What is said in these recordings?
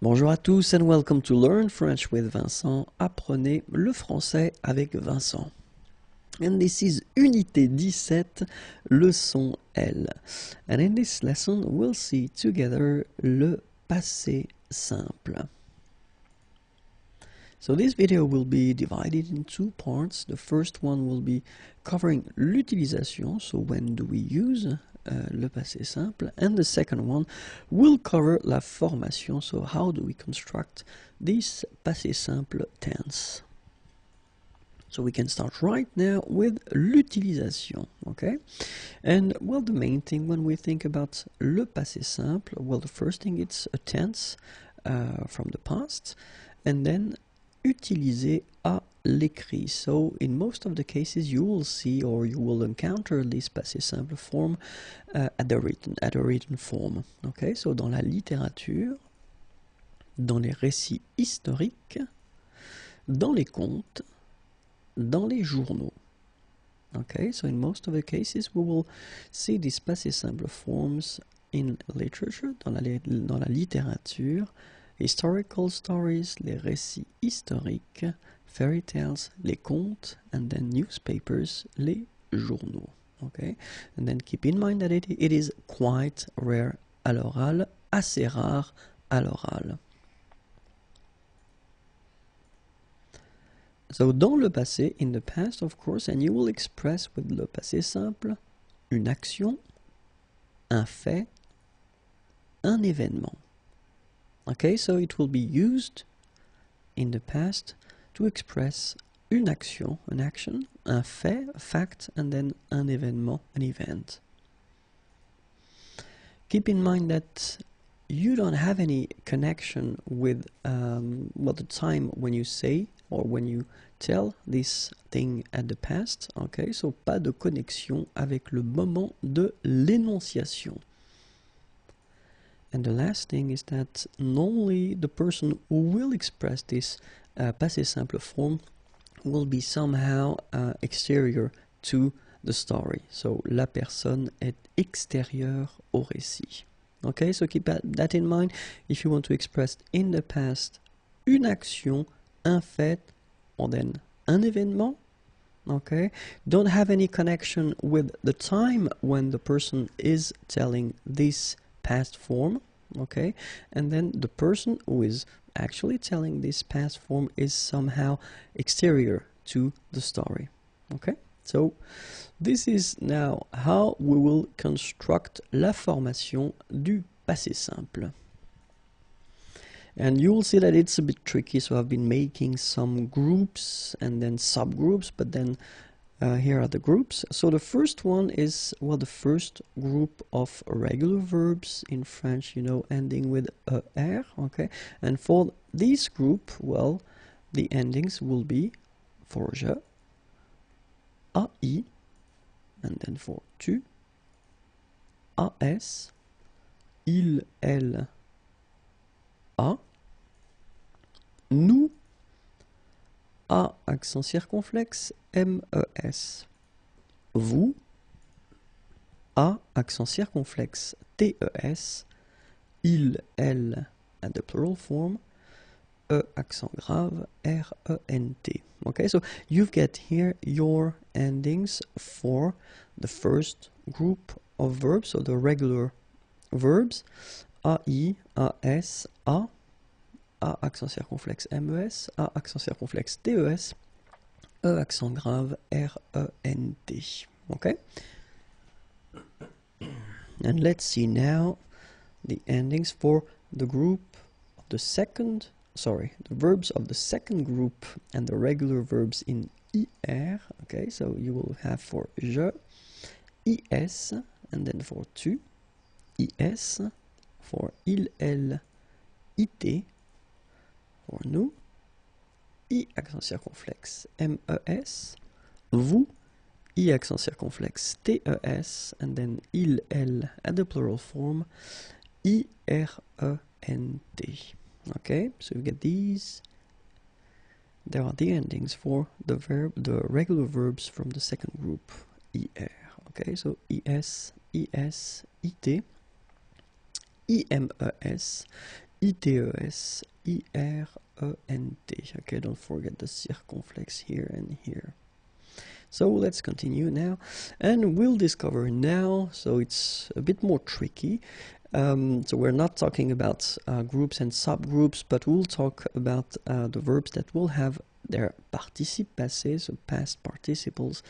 Bonjour à tous and welcome to Learn French with Vincent. Apprenez le français avec Vincent. And this is Unité 17, leçon L. And in this lesson, we'll see together le passé simple. So this video will be divided in two parts. The first one will be covering l'utilisation, so when do we use le passé simple, and the second one will cover la formation, so how do we construct this passé simple tense. So we can start right now with l'utilisation, okay? And well, the main thing when we think about le passé simple, well, the first thing it's a tense from the past, and then utilisé à l'écrit. So in most of the cases you will see or you will encounter this passé simple form at a written form. Okay, so dans la littérature, dans les récits historiques, dans les contes, dans les journaux. Okay, so in most of the cases we will see these passé simple forms in literature, dans la littérature, historical stories, les récits historiques, fairy tales, les contes, and then newspapers, les journaux. Okay, and then keep in mind that it is quite rare à l'oral, assez rare à l'oral. So dans le passé, in the past of course, and you will express with le passé simple une action, un fait, un événement. Okay, so it will be used in the past to express une action, an action, un fait, a fact, and then un événement, an event. Keep in mind that you don't have any connection with the time when you say or when you tell this thing at the past. Okay, so pas de connexion avec le moment de l'énonciation. And the last thing is that normally the person who will express this passé simple form will be somehow exterior to the story. So la personne est extérieure au récit. Okay, so keep that in mind if you want to express in the past une action, un fait, or then un événement. Okay, don't have any connection with the time when the person is telling this past form. Okay, and then the person who is actually telling this past form is somehow exterior to the story. Okay, so this is now how we will construct la formation du passé simple. And you will see that it's a bit tricky, so I've been making some groups and then subgroups, but then here are the groups. So the first one is, well, the first group of regular verbs in French, you know, ending with er, okay? And for this group, well, the endings will be for je, ai, and then for tu, as, il, elle, a, nous, a accent circonflexe, mes, vous, a accent circonflexe, tes, il, elle, at the plural form, accent grave, rent. Okay, so you've got here your endings for the first group of verbs, so the regular verbs, ai, as, a accent circonflexe, mes, a accent circonflexe, tes, accent grave, rent. Okay? And let's see now the endings for the group of the verbs of the second group and the regular verbs in IR. Okay, so you will have for je, is, and then for tu, is, for il, elle, it, for nous, I accent circonflexe, mes, vous, I accent circonflexe, tes, and then il, elle, at the plural form, irent. Okay, so you get these. There are the endings for the regular verbs from the second group, ir. Okay, so is, it, imes, ITES, IRENT. Okay, don't forget the circumflex here and here. So let's continue now, and we'll discover now, so it's a bit more tricky. So we're not talking about groups and subgroups, but we'll talk about the verbs that will have their participe passé, so past participles,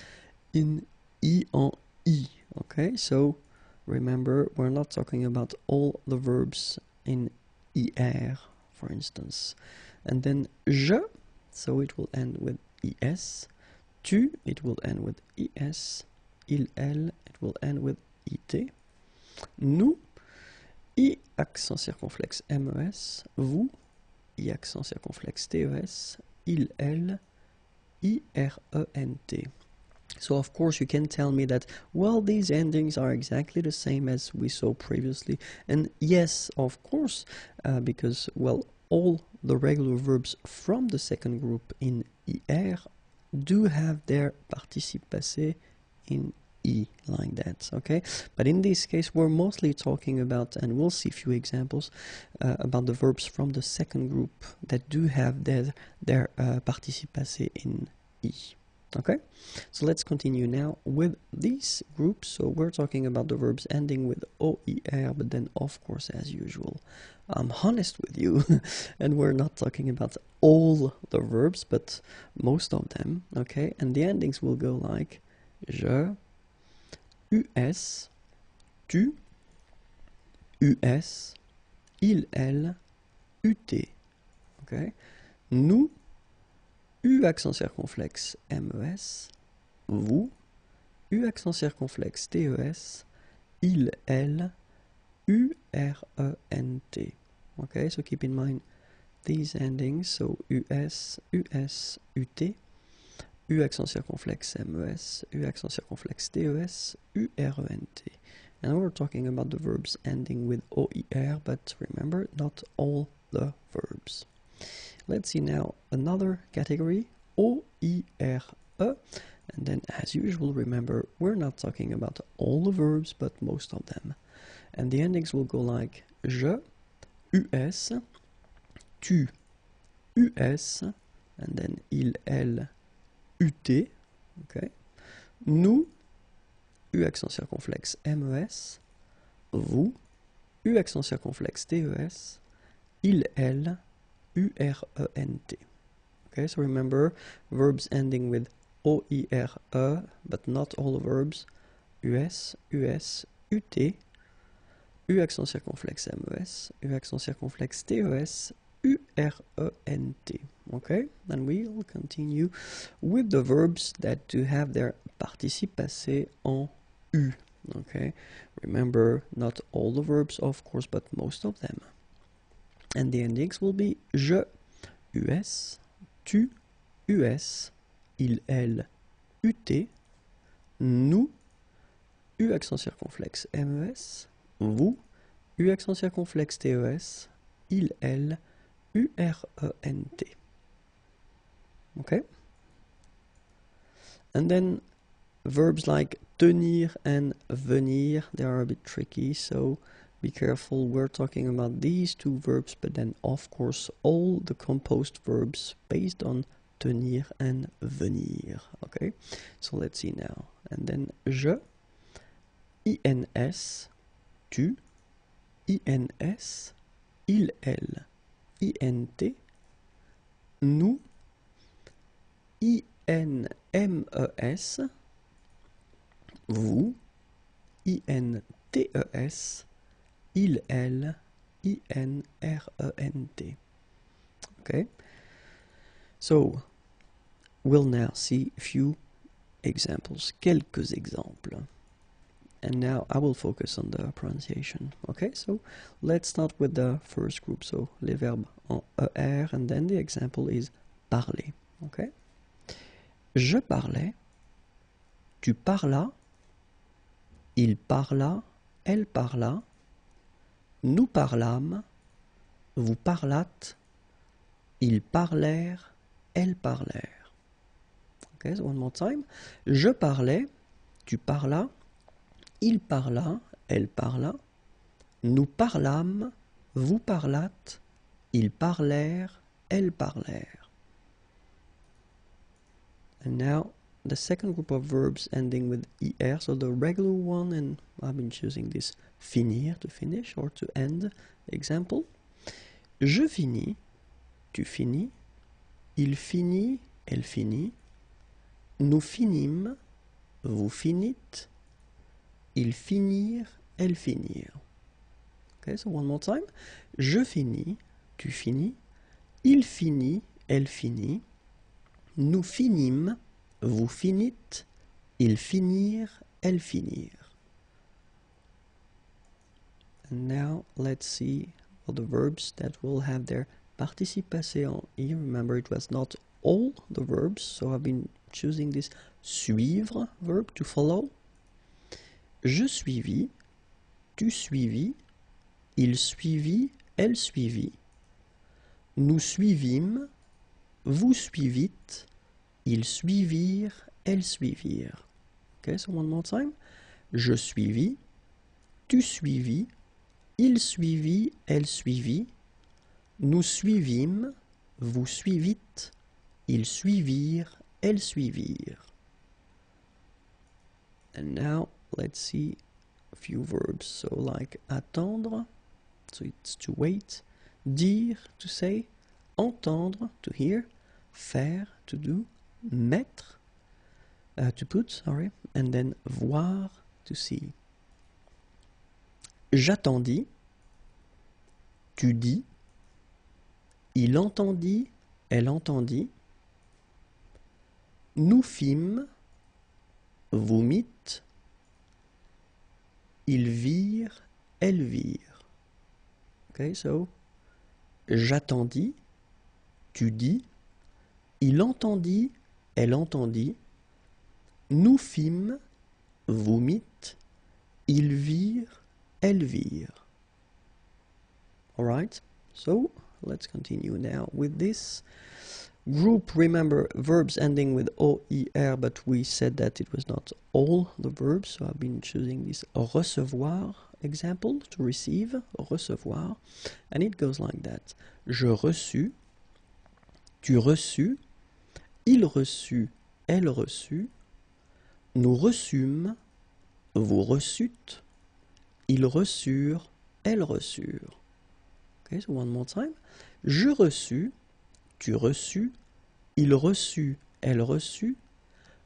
in I en I. Okay, so remember, we're not talking about all the verbs in IR, for instance. And then je, so it will end with IS. Tu, it will end with IS. Il, elle, it will end with IT. Nous, I accent circonflexe MES. Vous, I accent circonflexe TES. Il, elle, IRENT. So of course you can tell me that, well, these endings are exactly the same as we saw previously. And yes, of course, because, well, all the regular verbs from the second group in IR do have their participe passé in I, like that, okay? But in this case, we're mostly talking about, and we'll see a few examples, about the verbs from the second group that do have their participe passé in I. Okay, so let's continue now with these groups. So we're talking about the verbs ending with OER, but then of course, as usual, I'm honest with you, and we're not talking about all the verbs, but most of them, okay? And the endings will go like je, US, tu, US, il, elle, UT, okay? Nous, U accent circonflexe MES, vous, U accent circonflexe TES, il, elle, URENT. Okay, so keep in mind these endings, so US, US, UT, U accent circonflexe MES, U accent circonflexe TES, URENT. And we're talking about the verbs ending with OER, but remember, not all the verbs. Let's see now another category, OIRE, and then as usual, remember, we're not talking about all the verbs, but most of them. And the endings will go like je, US, tu, US, and then il, elle, UT, okay. Nous, U accent circonflexe MES, vous, U accent circonflexe TES, il, elle, URENT. Okay, so remember, verbs ending with OIRE, but not all the verbs. US, US, UT, U accent circonflexe MES, U accent circonflexe TES, URENT. Okay, and we'll continue with the verbs that do have their participe passé en U. Okay, remember, not all the verbs, of course, but most of them. And the endings will be je, US, tu, US, il, elle, UT, nous, U accent circonflexe MES, vous, U accent circonflexe TES, il, elle, URENT. Okay? And then verbs like tenir and venir, they are a bit tricky, so be careful. We're talking about these two verbs, but then of course all the composed verbs based on tenir and venir. Okay, so let's see now. And then je, INS, tu, INS, il, elle, INT, nous, INMES, vous, INTES, il, elle, INRENT. Okay, so we'll now see a few examples, quelques exemples. And now I will focus on the pronunciation. Okay, so let's start with the first group. So les verbes en ER, and then the example is parler. Okay, je parlais, tu parlas, il parla, elle parla, nous parlâmes, vous parlâtes, ils parlèrent, elles parlèrent. Okay, so one more time. Je parlais, tu parlas, il parla, elle parla, nous parlâmes, vous parlâtes, ils parlèrent, elles parlèrent. And now the second group of verbs ending with er, so the regular one, and I've been choosing this finir, to finish or to end. Example. Je finis, tu finis, il finit, elle finit, nous finîmes, vous finîtes, ils finirent, elles finirent. Okay, so one more time. Je finis, tu finis, il finit, elle finit, nous finîmes, vous finîtes, ils finirent, elles finirent. And now let's see all the verbs that will have their participe passé en I. Remember, it was not all the verbs, so I've been choosing this suivre verb to follow. Je suivis, tu suivis, il suivit, elle suivit, nous suivîmes, vous suivîtes, ils suivirent, elles suivirent. Okay, so one more time. Je suivis, tu suivis, il suivit, elle suivit, nous suivîmes, vous suivîtes, ils suivirent, elles suivirent. And now let's see a few verbs. So like attendre, so it's to wait, dire, to say, entendre, to hear, faire, to do, mettre, to put, sorry, and then voir, to see. J'attendis, tu dis, il entendit, elle entendit, nous fîmes, vous mîtes, ils virent, elles virent. Okay, so j'attendis, tu dis, il entendit, elle entendit, nous fîmes, vous mîtes, ils virent, elles virent. Alright, so let's continue now with this group. Remember, verbs ending with OIR, but we said that it was not all the verbs, so I've been choosing this recevoir example, to receive, recevoir, and it goes like that. Je reçus, tu reçus, il reçut, elle reçut, nous reçûmes, vous reçûtes, ils reçurent, elles reçurent. Okay, so one more time. Je reçus, tu reçus, il reçut, elle reçut,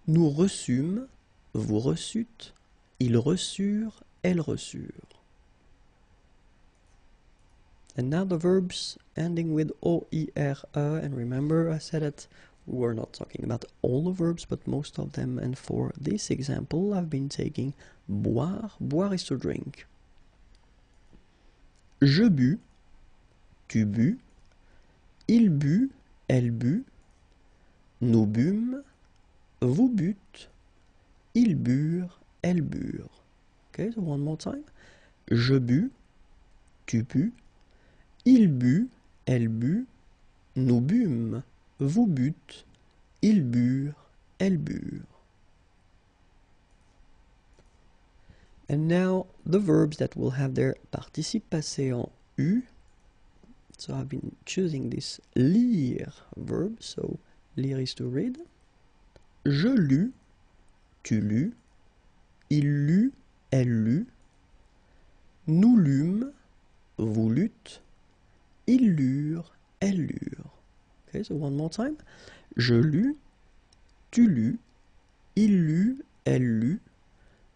nous reçûmes, vous reçûtes, ils reçurent, elles reçurent. And now the verbs ending with OIRE, and remember I said that we were not talking about all the verbs, but most of them, and for this example I've been taking boire, boire is to drink. Je bus, tu bus, il but, elle but, nous bûmes, vous bûtes, ils burent, elles burent. Okay, so one more time. Je bus, tu bus, il but, elle but, nous bûmes, vous bûtes, ils burent, elles burent. And now the verbs that will have their participe passé en U. So I've been choosing this lire verb, so lire is to read. Je lus, tu lus, il lut, elle lut, nous lûmes, vous lûtes, ils lurent, elles lurent. Okay, so one more time. Je lus, tu lus, il lut, elle lut,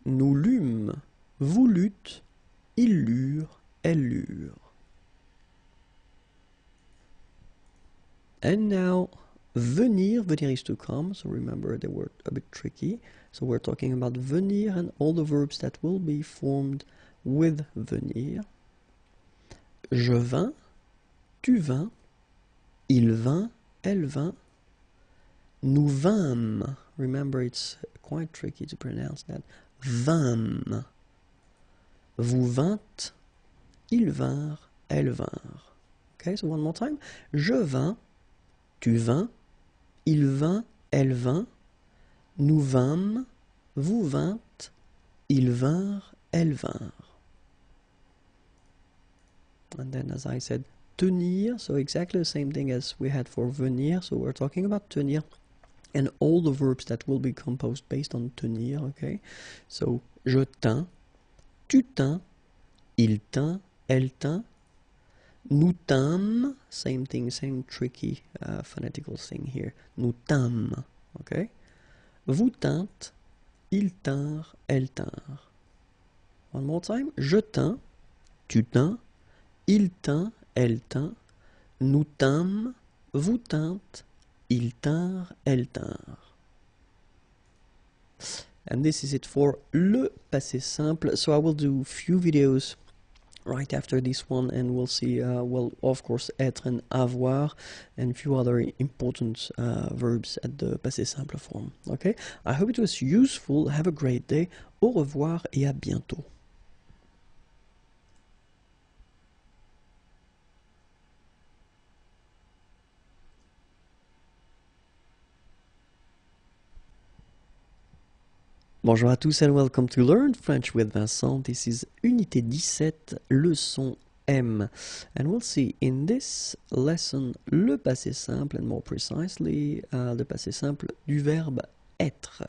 nous lûmes, vous lûtes, ils lurent, elles lurent. And now, venir, venir is to come, so remember they were a bit tricky. So we're talking about venir and all the verbs that will be formed with venir. Je vins, tu vins, il vint, elle vint, nous vîmes. Remember, it's quite tricky to pronounce that. Vîmes. Vous vîntes, ils vinrent, elles vinrent. Okay, so one more time. Je vins, tu vins, il vint, elle vint, nous vîmes, vous vîntes, ils vinrent, elles vinrent. And then, as I said, tenir, so exactly the same thing as we had for venir. So we're talking about tenir and all the verbs that will be composed based on tenir, okay? So, je tins, tu tins, il tint, elle tint, nous tîmes, same thing, same tricky phonetical thing here. Nous tîmes, okay? Vous tîntes, ils tinrent, elles tinrent. One more time. Je tins, tu tins, il tint, elle tint, nous tîmes, vous tîntes, ils tinrent, elles tinrent. And this is it for le passé simple. So I will do few videos right after this one, and we'll see, well, of course, être and avoir, and a few other important verbs at the passé simple form. Okay? I hope it was useful. Have a great day. Au revoir et à bientôt. Bonjour à tous and welcome to Learn French with Vincent. This is Unité 17, leçon M. And we'll see in this lesson le passé simple, and more precisely le passé simple du verbe être.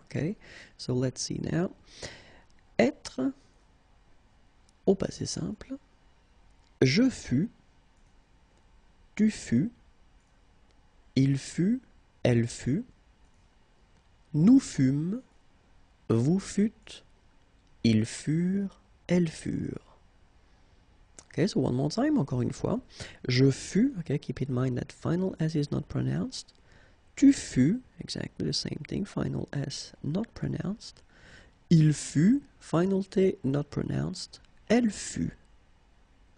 Okay, so let's see now. Être au passé simple. Je fus, tu fus, il fut, elle fut, nous fûmes, vous fûtes, ils furent, elles furent. Okay, so one more time, encore une fois. Je fus, okay, keep in mind that final S is not pronounced. Tu fus, exactly the same thing, final S not pronounced. Il fut, final T not pronounced. Elle fut.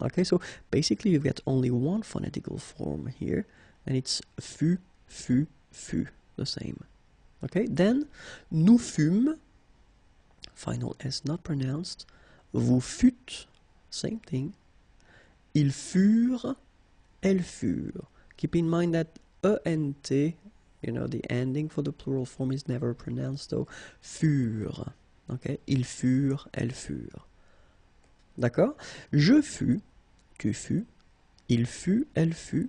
Okay, so basically you get only one phonetical form here, and it's fut, fut, fut, the same. Okay, then nous fûmes, final S not pronounced. Vous fûtes, same thing. Ils furent, elles furent. Keep in mind that ENT, you know, the ending for the plural form is never pronounced, so furent. Okay, ils furent, elles furent. D'accord? Je fus, tu fus, il fut, elle fut,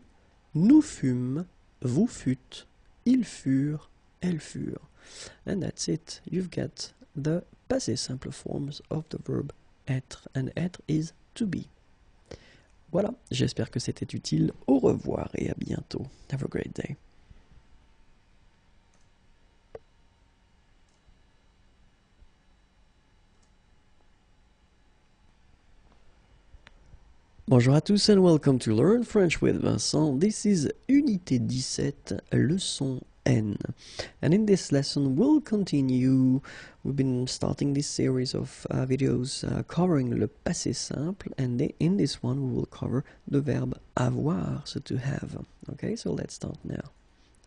nous fûmes, vous fûtes, ils furent, elles furent. And that's it. You've got the passé simple forms of the verb être, and être is to be. Voilà, j'espère que c'était utile. Au revoir et à bientôt. Have a great day. Bonjour à tous and welcome to Learn French with Vincent. This is Unité 17, leçon N. And in this lesson we'll continue. We've been starting this series of videos covering le passé simple, and in this one we will cover the verb avoir, so to have. Okay, so let's start now.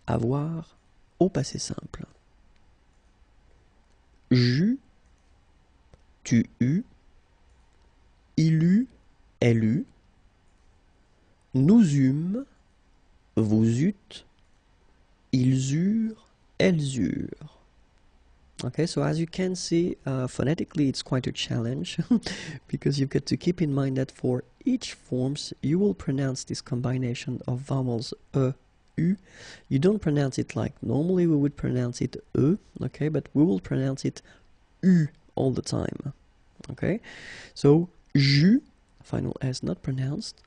Avoir au passé simple. J'eus, tu eus, il eut, elle eut, nous eûmes, vous eûtes, ils eurent, elles eurent. Okay, so as you can see, phonetically it's quite a challenge because you've got to keep in mind that for each forms you will pronounce this combination of vowels u. You don't pronounce it like normally we would pronounce it okay, but we will pronounce it u all the time. Okay, so j'eus, final S not pronounced,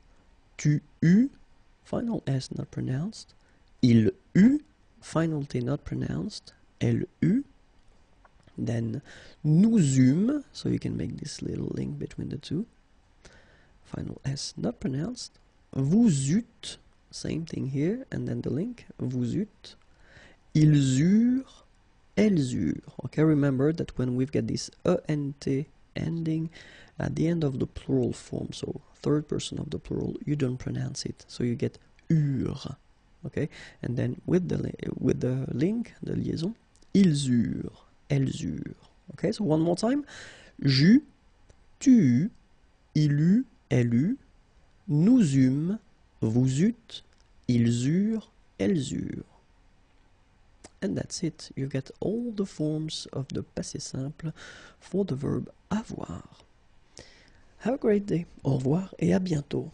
tu eus, final S not pronounced, il eut, final T not pronounced, elle eut. Then nous eûmes, so you can make this little link between the two. Final S not pronounced. Vous eûtes, same thing here, and then the link, vous eûtes. Ils eurent, elles eurent. Okay, remember that when we've got this ENT ending at the end of the plural form, so third person of the plural, you don't pronounce it, so you get eurent. Okay, and then with the link, the liaison, ils eurent, elles eurent. Okay, so one more time. J'eus, tu eus, il eut, elle eut, nous eûmes, vous eûtes, ils eurent, elles eurent. And that's it. You've got all the forms of the passé simple for the verb avoir. Have a great day. Au revoir et à bientôt.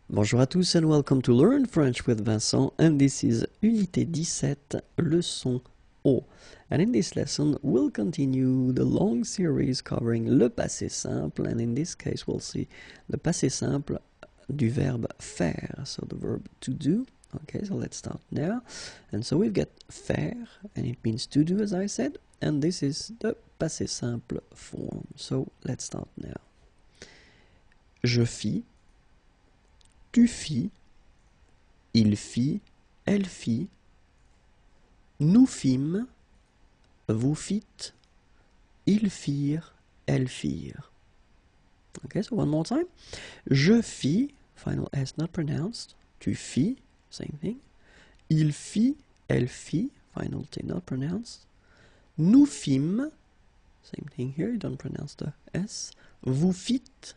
Bonjour à tous and welcome to Learn French with Vincent, and this is Unité 17, leçon O. And in this lesson, we'll continue the long series covering le passé simple, and in this case, we'll see the passé simple du verbe faire, so the verb to do. Okay, so let's start now. And so we've got faire, and it means to do, as I said, and this is the passé simple form. So let's start now. Je fis, tu fis, il fit, elle fit, nous fîmes, vous fîtes, ils firent, elles firent. Okay, so one more time. Je fis, final S not pronounced. Tu fis, same thing. Il fit, elle fit, final T not pronounced. Nous fîmes, same thing here, you don't pronounce the S. Vous fîtes,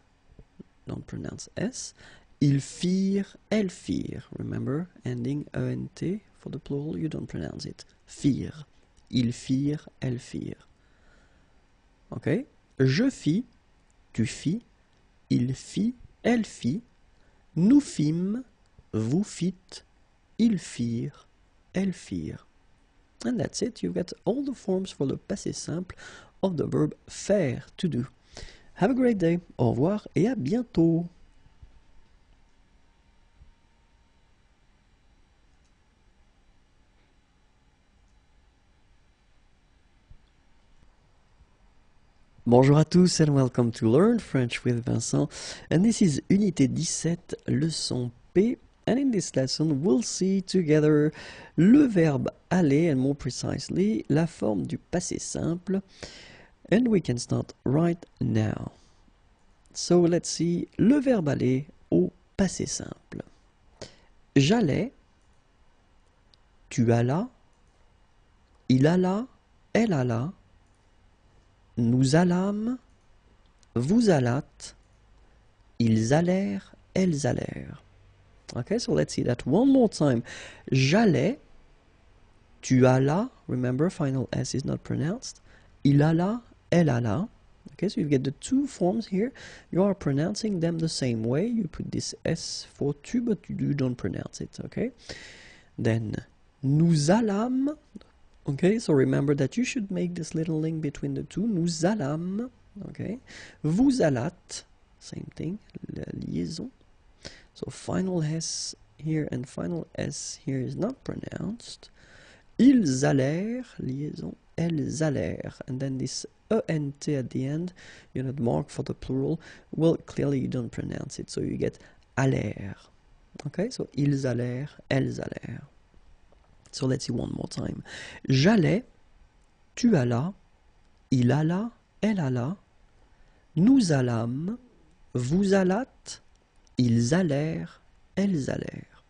don't pronounce S. Ils firent, elles firent. Remember, ending ENT for the plural, you don't pronounce it. Firent. Ils firent, elles firent. Okay? Je fis, tu fis, il fit, elle fit, nous fîmes, vous fîtes, ils firent, elles firent. And that's it. You've got all the forms for the passé simple of the verb faire, to do. Have a great day. Au revoir et à bientôt. Bonjour à tous and welcome to Learn French with Vincent, and this is Unité 17, leçon P, and in this lesson we'll see together le verbe aller, and more precisely la forme du passé simple, and we can start right now. So let's see le verbe aller au passé simple. J'allais, tu allas, il alla, elle alla, nous allâmes, vous allâtes, ils allèrent, elles allèrent. Okay, so let's see that one more time. J'allais, tu allas, remember final S is not pronounced, il alla, elle alla. Okay, so you get the two forms here. You are pronouncing them the same way. You put this S for tu, but you don't pronounce it, okay? Then, nous allâmes. Okay, so remember that you should make this little link between the two. Nous allâmes, okay? Vous allâtes, same thing, la liaison. So final S here and final S here is not pronounced. Ils allèrent, liaison, elles allèrent. And then this ENT at the end, you know, mark for the plural, well, clearly you don't pronounce it, so you get allèrent. Okay, so ils allèrent, elles allèrent. So let's see one more time. J'allais, tu allas, il alla, elle alla, nous allâmes, vous allâtes, ils allèrent, elles allèrent.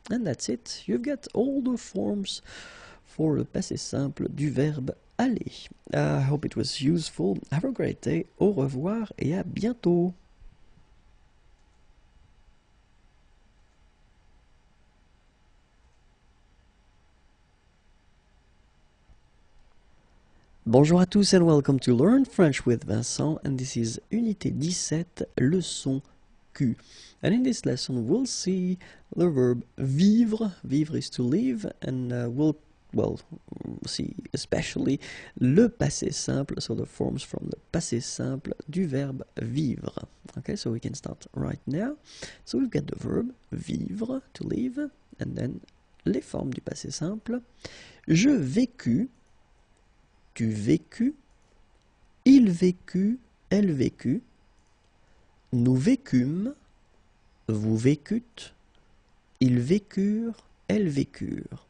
And that's it. You've got all the forms for le passé simple du verbe aller. I hope it was useful. Have a great day. Au revoir et à bientôt. Bonjour à tous and welcome to Learn French with Vincent, and this is Unité 17, leçon Q. And in this lesson we'll see the verb vivre. Vivre is to live, and we'll see especially le passé simple, so the forms from the passé simple du verbe vivre. Okay, so we can start right now. So we've got the verb vivre, to live, and then les formes du passé simple. Je vécus, tu vécus, il vécut, elle vécut, nous vécûmes, vous vécûtes, ils vécurent, elles vécurent.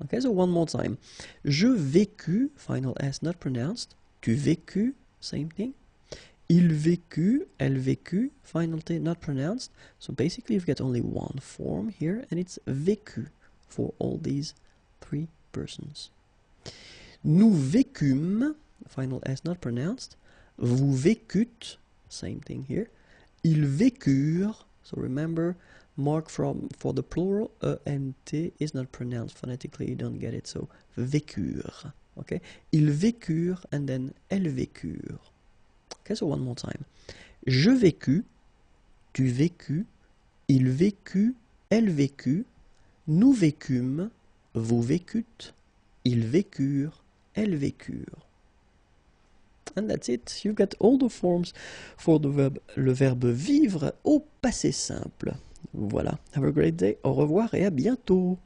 Okay, so one more time. Je vécus, final S not pronounced, tu vécus, same thing. Il vécut, elle vécut, final T not pronounced. So basically you've got only one form here, and it's vécu for all these three persons. Nous vécûmes, final S not pronounced, vous vécûtes, same thing here, ils vécurent, so remember, mark for the plural, E and T is not pronounced phonetically, you don't get it, so vécurent. Okay, ils vécurent and then elles vécurent. Okay, so one more time. Je vécus, tu vécus, il vécut, elle vécut, nous vécûmes, vous vécûtes, ils vécurent, elles vécurent. And that's it. You got all the forms for le verbe vivre au passé simple. Voilà. Have a great day. Au revoir et à bientôt.